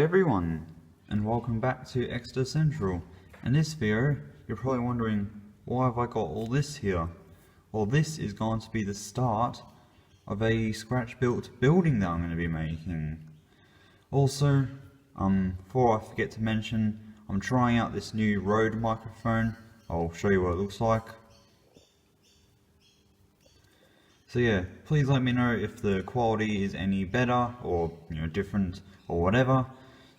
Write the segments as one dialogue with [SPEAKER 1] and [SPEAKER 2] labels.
[SPEAKER 1] everyone, and welcome back to Exeter Central. In this video, you're probably wondering, why have I got all this here? Well, this is going to be the start of a scratch-built building that I'm going to be making. Also, before I forget to mention, I'm trying out this new Rode microphone. I'll show you what it looks like. So yeah, please let me know if the quality is any better or different or whatever.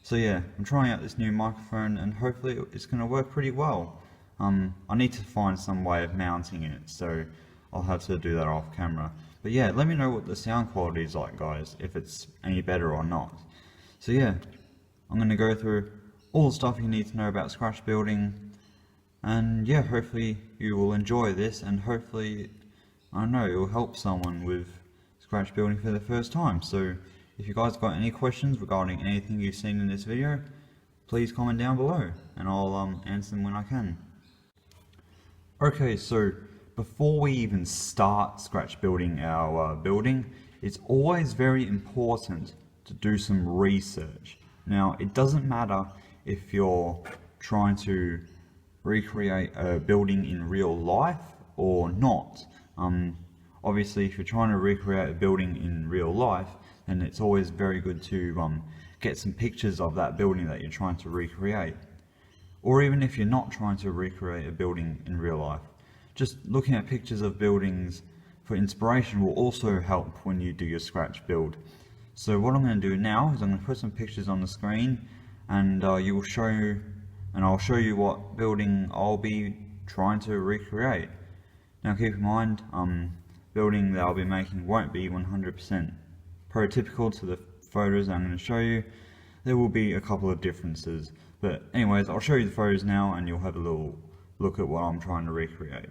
[SPEAKER 1] So yeah, I'm trying out this new microphone and hopefully it's going to work pretty well. I need to find some way of mounting it, so I'll have to do that off camera. But yeah, let me know what the sound quality is like, guys, if it's any better or not. So yeah, I'm going to go through all the stuff you need to know about scratch building, and yeah, hopefully you will enjoy this, and hopefully, I don't know, it will help someone with scratch building for the first time. So if you guys got any questions regarding anything you've seen in this video, please comment down below and I'll answer them when I can. Okay, so before we even start scratch building our building, it's always very important to do some research. Now, it doesn't matter if you're trying to recreate a building in real life or not. Obviously, if you're trying to recreate a building in real life, then it's always very good to get some pictures of that building that you're trying to recreate. Or even if you're not trying to recreate a building in real life, just looking at pictures of buildings for inspiration will also help when you do your scratch build. So what I'm going to do now is I'm going to put some pictures on the screen, and I'll show you what building I'll be trying to recreate. Now keep in mind, building that I'll be making won't be 100% prototypical to the photos I'm going to show you. There will be a couple of differences, but anyways, I'll show you the photos now and you'll have a little look at what I'm trying to recreate.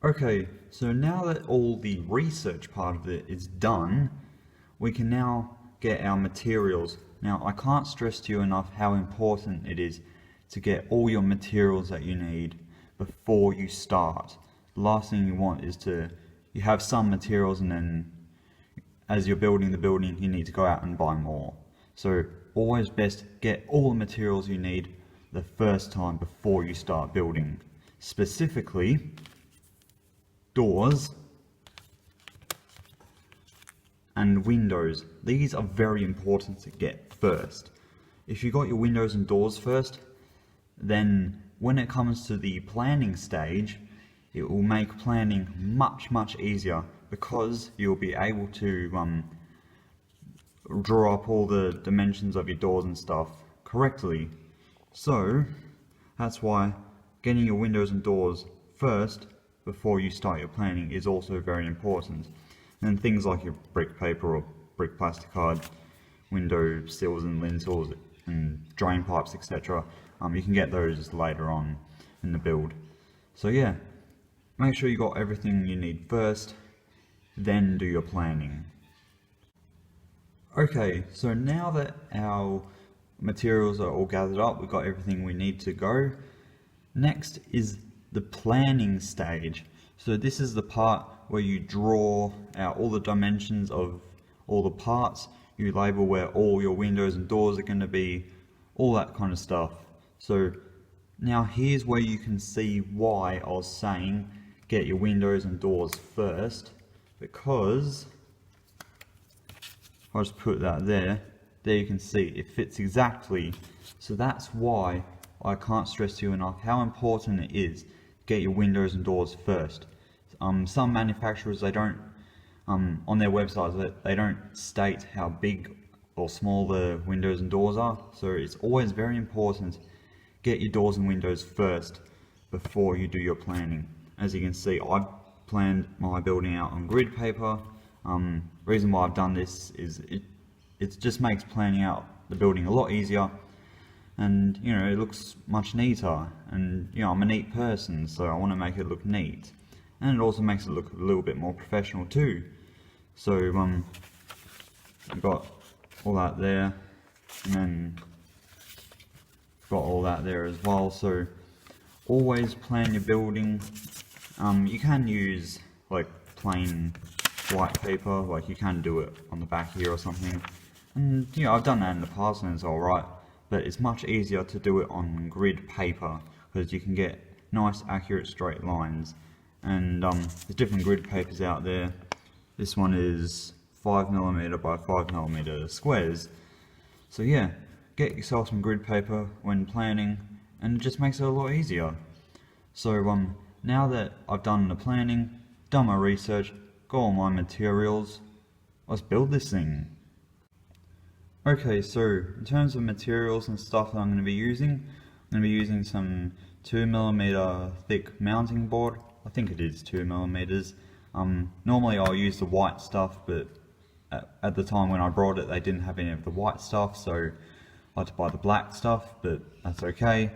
[SPEAKER 1] Okay, so now that all the research part of it is done, we can now get our materials. Now, I can't stress to you enough how important it is to get all your materials that you need before you start. The last thing you want is you have some materials and then as you're building the building you need to go out and buy more. So always best get all the materials you need the first time before you start building. Specifically, doors and windows. These are very important to get first. If you got your windows and doors first, then when it comes to the planning stage, it will make planning much easier because you'll be able to draw up all the dimensions of your doors and stuff correctly. So that's why getting your windows and doors first before you start your planning is also very important. And things like your brick paper or brick plastic card, window sills and lintels and drain pipes, etc. You can get those later on in the build. So yeah, make sure you got everything you need first, then do your planning. Okay, so now that our materials are all gathered up, we've got everything we need to go. Next is the planning stage. So this is the part where you draw out all the dimensions of all the parts, you label where all your windows and doors are going to be, all that kind of stuff. So now here's where you can see why I was saying get your windows and doors first, because I'll just put that there you can see it fits exactly. So that's why I can't stress to you enough how important it is to get your windows and doors first. Some manufacturers, they don't, on their websites, they don't state how big or small the windows and doors are, so it's always very important get your doors and windows first before you do your planning. As you can see, I've planned my building out on grid paper. Reason why I've done this is it just makes planning out the building a lot easier, and it looks much neater, and I'm a neat person, so I want to make it look neat, and it also makes it look a little bit more professional too. So I've got all that there, and then got all that there as well. So always plan your building. You can use like plain white paper, like you can do it on the back here or something. And you know, I've done that in the past and it's alright, but it's much easier to do it on grid paper because you can get nice accurate straight lines. And there's different grid papers out there. This one is 5mm by 5mm squares. So yeah, get yourself some grid paper when planning and it just makes it a lot easier. So now that I've done the planning, done my research, got all my materials, let's build this thing. Okay, so in terms of materials and stuff that I'm going to be using, I'm going to be using some 2mm thick mounting board. I think it is 2mm. Normally I'll use the white stuff, but at the time when I brought it they didn't have any of the white stuff, so I had to buy the black stuff, but that's okay.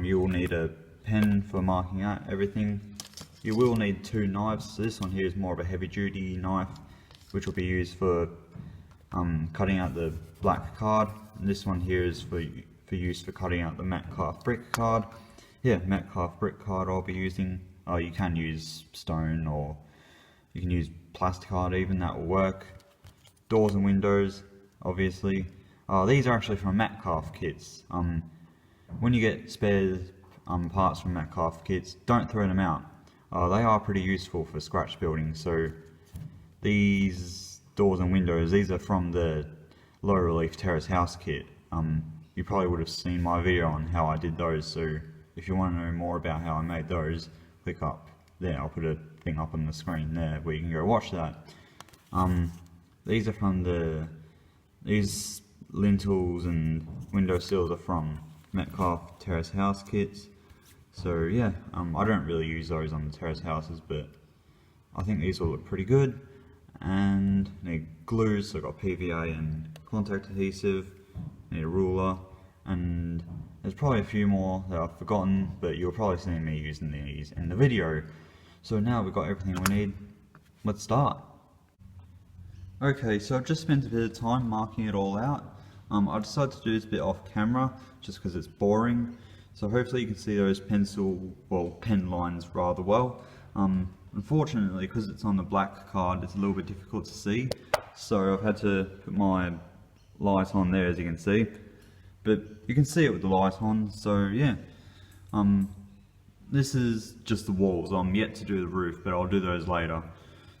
[SPEAKER 1] You will need a pen for marking out everything. You will need two knives. So this one here is more of a heavy duty knife, which will be used for cutting out the black card. And this one here is for use for cutting out the Metcalfe brick card. Yeah, Metcalfe brick card I'll be using. You can use stone or you can use plastic card even, that will work. Doors and windows, obviously. These are actually from Metcalfe kits. When you get spare parts from Metcalfe kits, don't throw them out. They are pretty useful for scratch building. So these doors and windows, these are from the low relief terrace house kit. You probably would have seen my video on how I did those, so if you want to know more about how I made those, click up there. I'll put a thing up on the screen there where you can go watch that. These are from these lintels and window sills are from Metcalfe terrace house kits. So yeah, I don't really use those on the terrace houses, but I think these will look pretty good. And need glue, so I've got PVA and contact adhesive, need a ruler, and there's probably a few more that I've forgotten, but you'll probably see me using these in the video. So now we've got everything we need, let's start. Okay, so I've just spent a bit of time marking it all out. I decided to do this bit off camera just because it's boring. So hopefully you can see those pen lines rather well. Unfortunately, because it's on the black card, it's a little bit difficult to see. So I've had to put my light on there, as you can see. But you can see it with the light on, so yeah. This is just the walls. I'm yet to do the roof, but I'll do those later.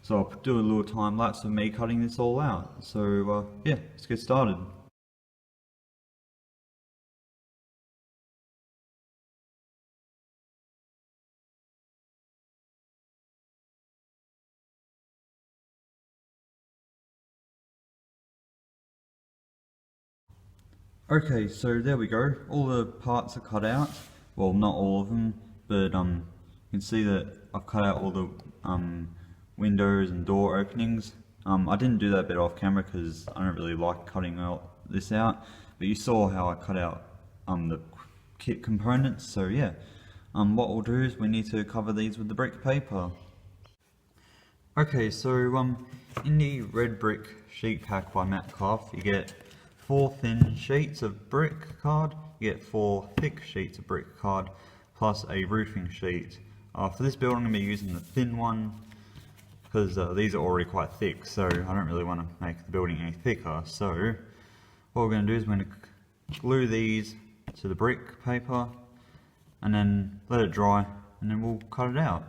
[SPEAKER 1] So I'll do a little time lapse of me cutting this all out. So yeah, let's get started. Okay, so there we go. All the parts are cut out. Well, not all of them, but you can see that I've cut out all the windows and door openings. I didn't do that bit off camera because I don't really like cutting this out, but you saw how I cut out the kit components. So yeah, what we'll do is we need to cover these with the brick paper. Okay, so in the red brick sheet pack by Metcalfe, you get 4 thin sheets of brick card, you get 4 thick sheets of brick card, plus a roofing sheet. For this build I'm going to be using the thin one, because these are already quite thick, so I don't really want to make the building any thicker. So what we're going to do is we're going to glue these to the brick paper, and then let it dry, and then we'll cut it out.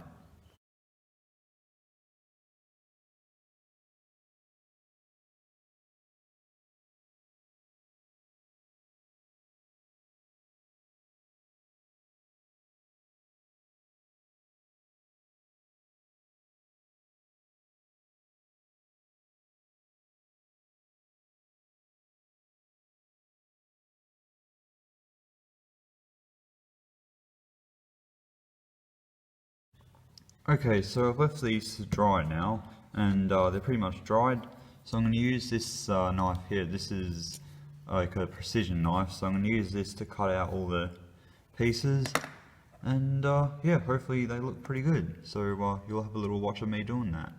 [SPEAKER 1] Okay, so I've left these to dry now, and they're pretty much dried. So I'm going to use this knife here. This is like a precision knife, so I'm going to use this to cut out all the pieces. And yeah, hopefully they look pretty good. So you'll have a little watch of me doing that.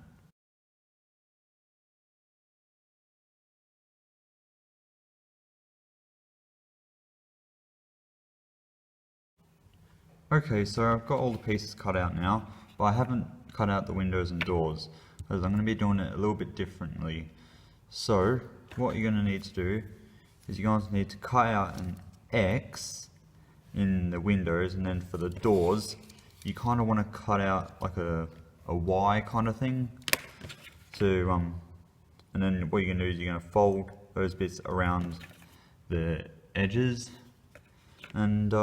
[SPEAKER 1] Okay, so I've got all the pieces cut out now, but I haven't cut out the windows and doors. because I'm going to be doing it a little bit differently. So what you're going to need to do is you're going to need to cut out an X in the windows, and then for the doors you kind of want to cut out like a Y kind of thing. So and then what you're going to do is you're going to fold those bits around the edges, and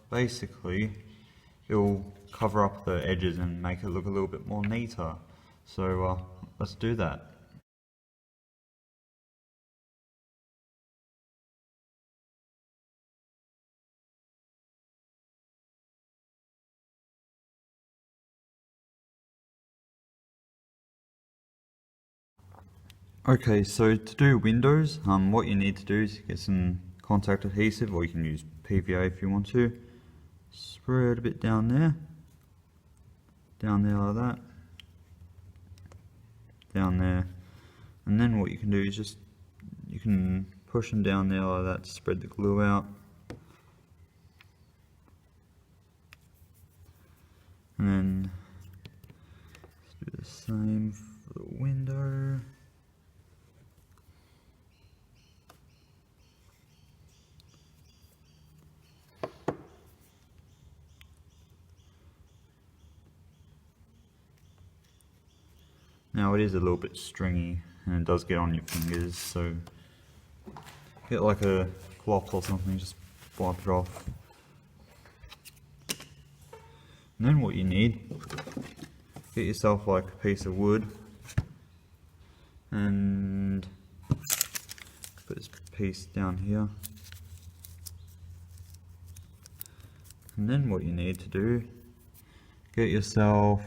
[SPEAKER 1] basically it'll cover up the edges and make it look a little bit more neater. So let's do that. Okay, so to do windows, what you need to do is get some contact adhesive, or you can use PVA if you want to. Spread a bit down there like that, down there, and then what you can do is just, you can push them down there like that to spread the glue out. And then let's do the same for the window. Now it is a little bit stringy and it does get on your fingers, so get like a cloth or something, just wipe it off. And then what you need, get yourself like a piece of wood and put this piece down here. And then what you need to do, get yourself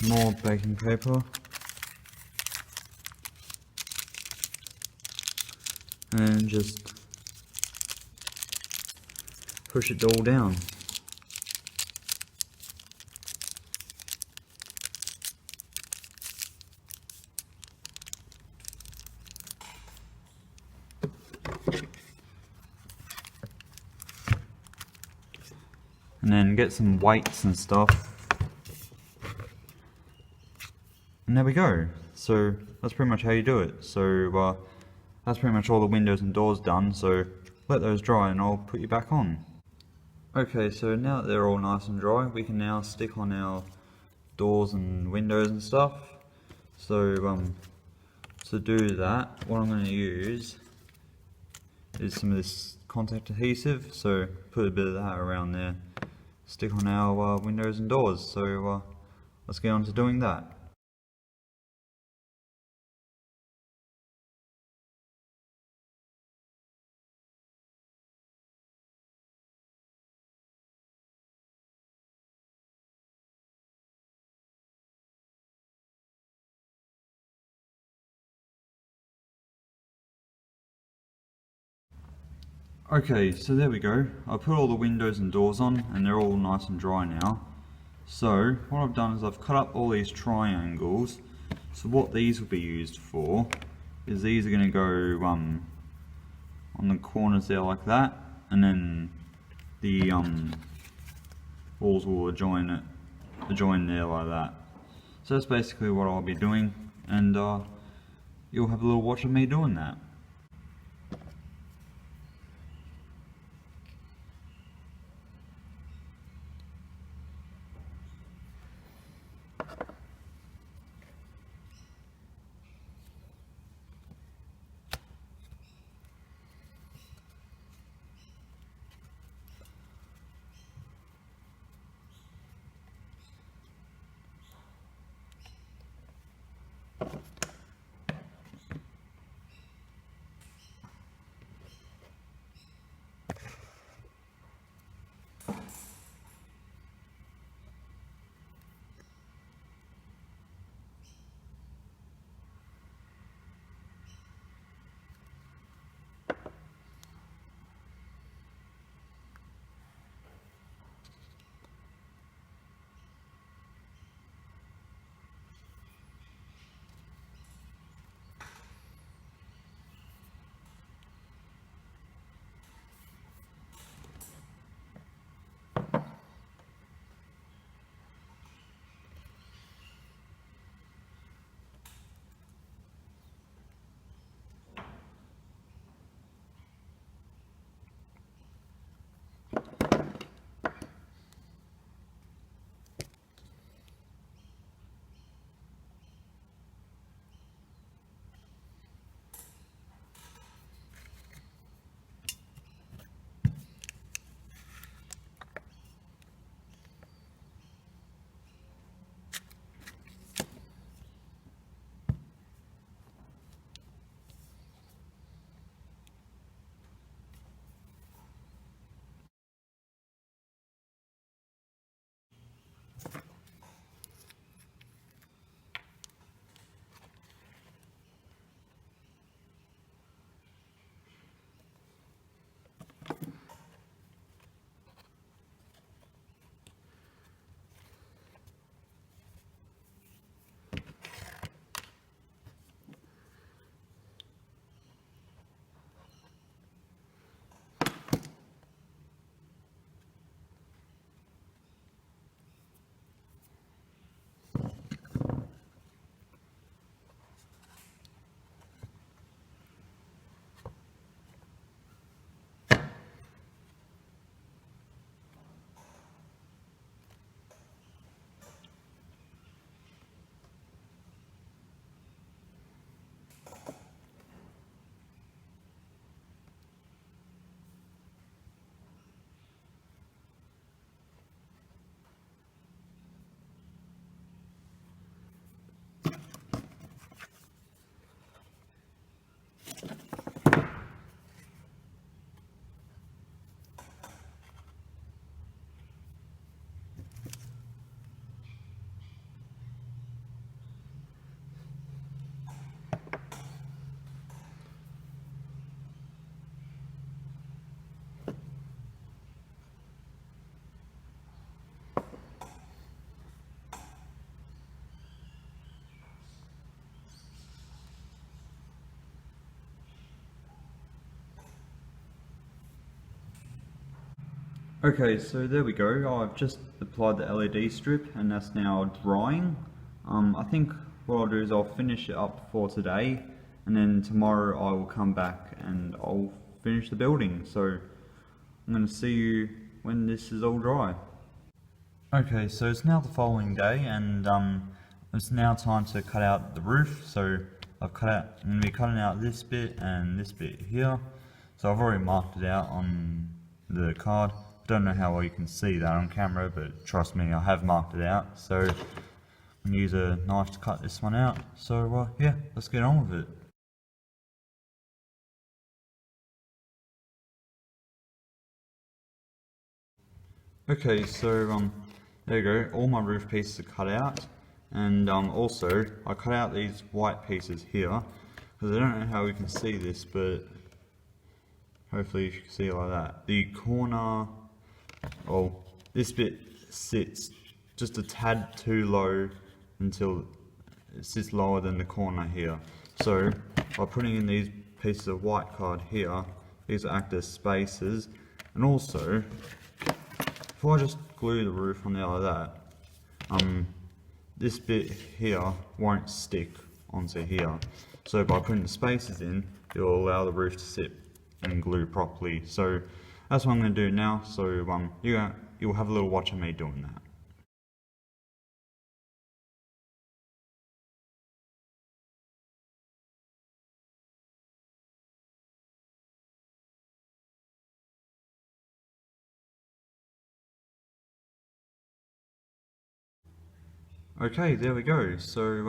[SPEAKER 1] more baking paper and just push it all down. And then get some weights and stuff. And there we go. So that's pretty much how you do it. So that's pretty much all the windows and doors done. So let those dry and I'll put you back on. Okay, so now that they're all nice and dry, we can now stick on our doors and windows and stuff. So to do that, what I'm going to use is some of this contact adhesive. So put a bit of that around there, stick on our windows and doors. So let's get on to doing that. Okay, so there we go. I put all the windows and doors on and they're all nice and dry now. So what I've done is I've cut up all these triangles. So what these will be used for is these are going to go on the corners there like that, and then the walls will adjoin there like that. So that's basically what I'll be doing, and you'll have a little watch of me doing that. Okay, so there we go. I've just applied the LED strip and that's now drying. I think what I'll do is I'll finish it up for today and then tomorrow I will come back and I'll finish the building. So I'm going to see you when this is all dry. Okay, so it's now the following day and it's now time to cut out the roof. So I'm going to be cutting out this bit and this bit here. So I've already marked it out on the card. Don't know how well you can see that on camera, but trust me, I have marked it out. So I'm going to use a knife to cut this one out. So yeah, let's get on with it. Okay, so there you go. All my roof pieces are cut out, and also I cut out these white pieces here because I don't know how we can see this, but hopefully you can see it like that. The corner, oh, this bit sits just a tad too low until it sits lower than the corner here. So by putting in these pieces of white card here, these will act as spaces, and also if I just glue the roof on there like that, this bit here won't stick onto here. So by putting the spaces in, it will allow the roof to sit and glue properly. So that's what I'm going to do now. So you'll have a little watch of me doing that. Okay, there we go. So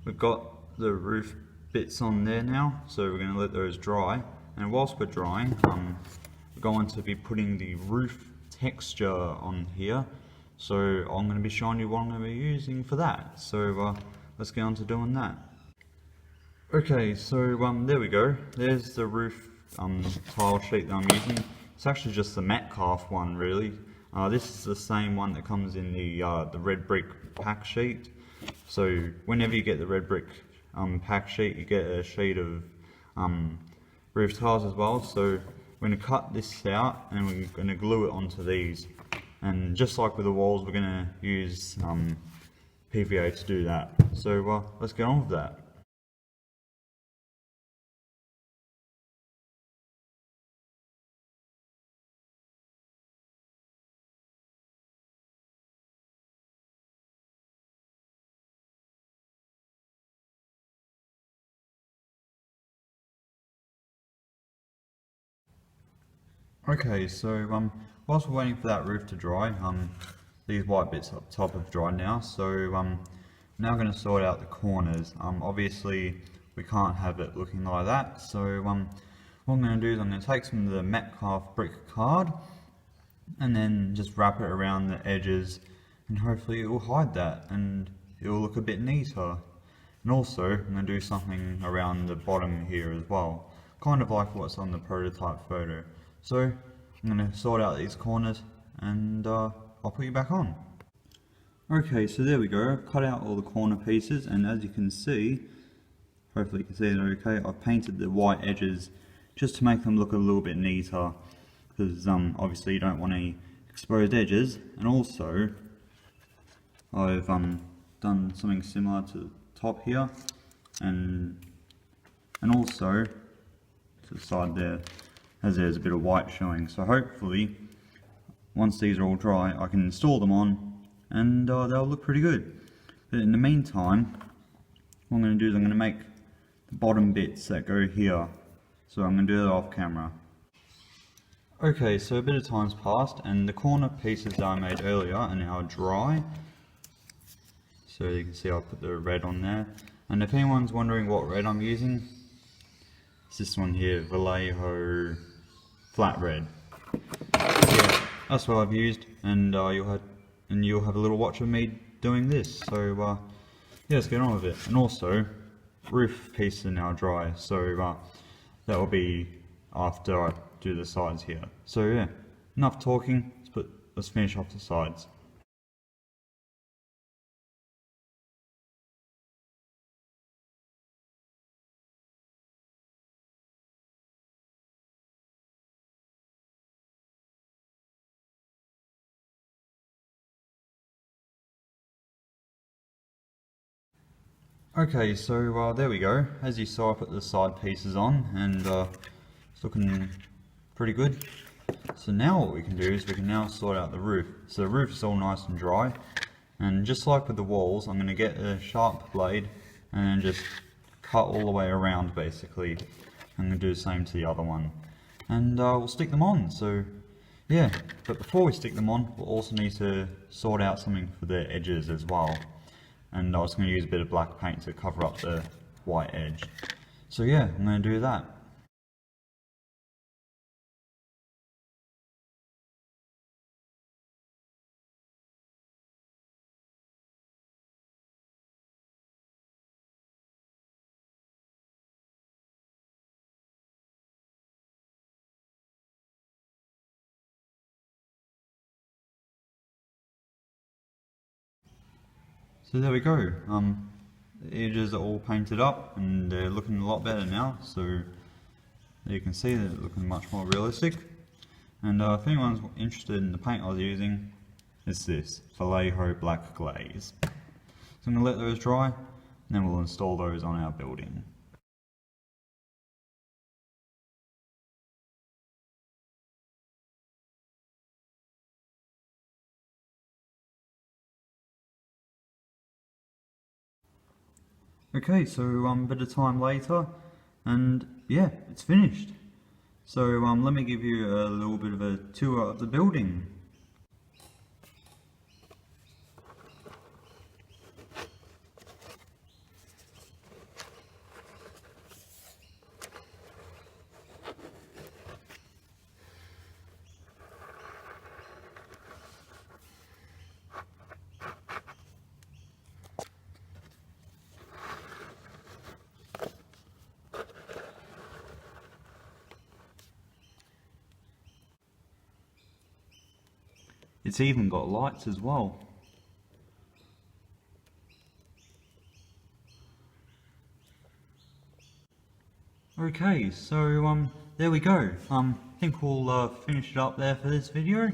[SPEAKER 1] we've got the roof bits on there now. So we're going to let those dry. And whilst we're drying, we're going to be putting the roof texture on here. So I'm going to be showing you what I'm going to be using for that. So let's get on to doing that. Okay, so there we go. There's the roof tile sheet that I'm using. It's actually just the Metcalf one, really. This is the same one that comes in the red brick pack sheet. So whenever you get the red brick pack sheet, you get a sheet of roof tiles as well. So we're going to cut this out and we're going to glue it onto these. And just like with the walls, we're going to use PVA to do that. So let's get on with that. Okay, so whilst we're waiting for that roof to dry, these white bits up top have dried now. So now going to sort out the corners. Obviously we can't have it looking like that. So what I'm going to do is I'm going to take some of the Metcalf brick card and then just wrap it around the edges, and hopefully it will hide that and it will look a bit neater. And also I'm going to do something around the bottom here as well, kind of like what's on the prototype photo. So I'm going to sort out these corners and I'll put you back on. Okay, so there we go. I've cut out all the corner pieces, and as you can see, hopefully you can see it okay, I've painted the white edges just to make them look a little bit neater, because obviously you don't want any exposed edges. And also I've done something similar to the top here, and also to the side there, as there's a bit of white showing. So hopefully once these are all dry I can install them on and they'll look pretty good. But in the meantime, what I'm going to do is I'm going to make the bottom bits that go here. So I'm going to do that off camera. Okay, so a bit of time's passed and the corner pieces that I made earlier are now dry. So you can see I put the red on there. And if anyone's wondering what red I'm using, it's this one here, Vallejo Flat Red. Yeah, that's what I've used, and you'll have a little watch of me doing this. So yeah, let's get on with it. And also, roof pieces are now dry, so that will be after I do the sides here. So yeah, enough talking. Let's finish off the sides. Okay, so there we go. As you saw, I put the side pieces on, and it's looking pretty good. So now what we can do is we can now sort out the roof. So the roof is all nice and dry, and just like with the walls, I'm going to get a sharp blade and then just cut all the way around basically. I'm going to do the same to the other one, and we'll stick them on. So yeah, but before we stick them on, we'll also need to sort out something for the edges as well. And I was going to use a bit of black paint to cover up the white edge. So yeah, I'm going to do that. So there we go. The edges are all painted up and they're looking a lot better now. So you can see that it's looking much more realistic. And if anyone's interested in the paint I was using, it's this Vallejo Black Glaze. So I'm going to let those dry, and then we'll install those on our building. Okay, so a bit of time later, and yeah, it's finished. So let me give you a little bit of a tour of the building. It's even got lights as well. Okay, so there we go. I think we'll finish it up there for this video.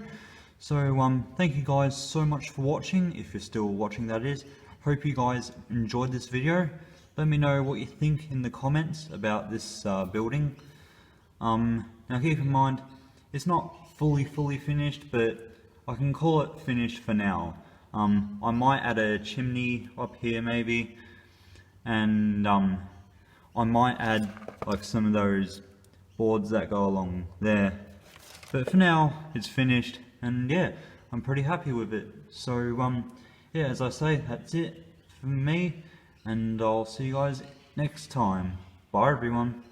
[SPEAKER 1] So thank you guys so much for watching, if you're still watching that is. Hope you guys enjoyed this video. Let me know what you think in the comments about this building. Now keep in mind, it's not fully finished, but I can call it finished for now. I might add a chimney up here maybe, and I might add like some of those boards that go along there. But for now, it's finished, and yeah, I'm pretty happy with it. So yeah, as I say, that's it from me, and I'll see you guys next time. Bye everyone.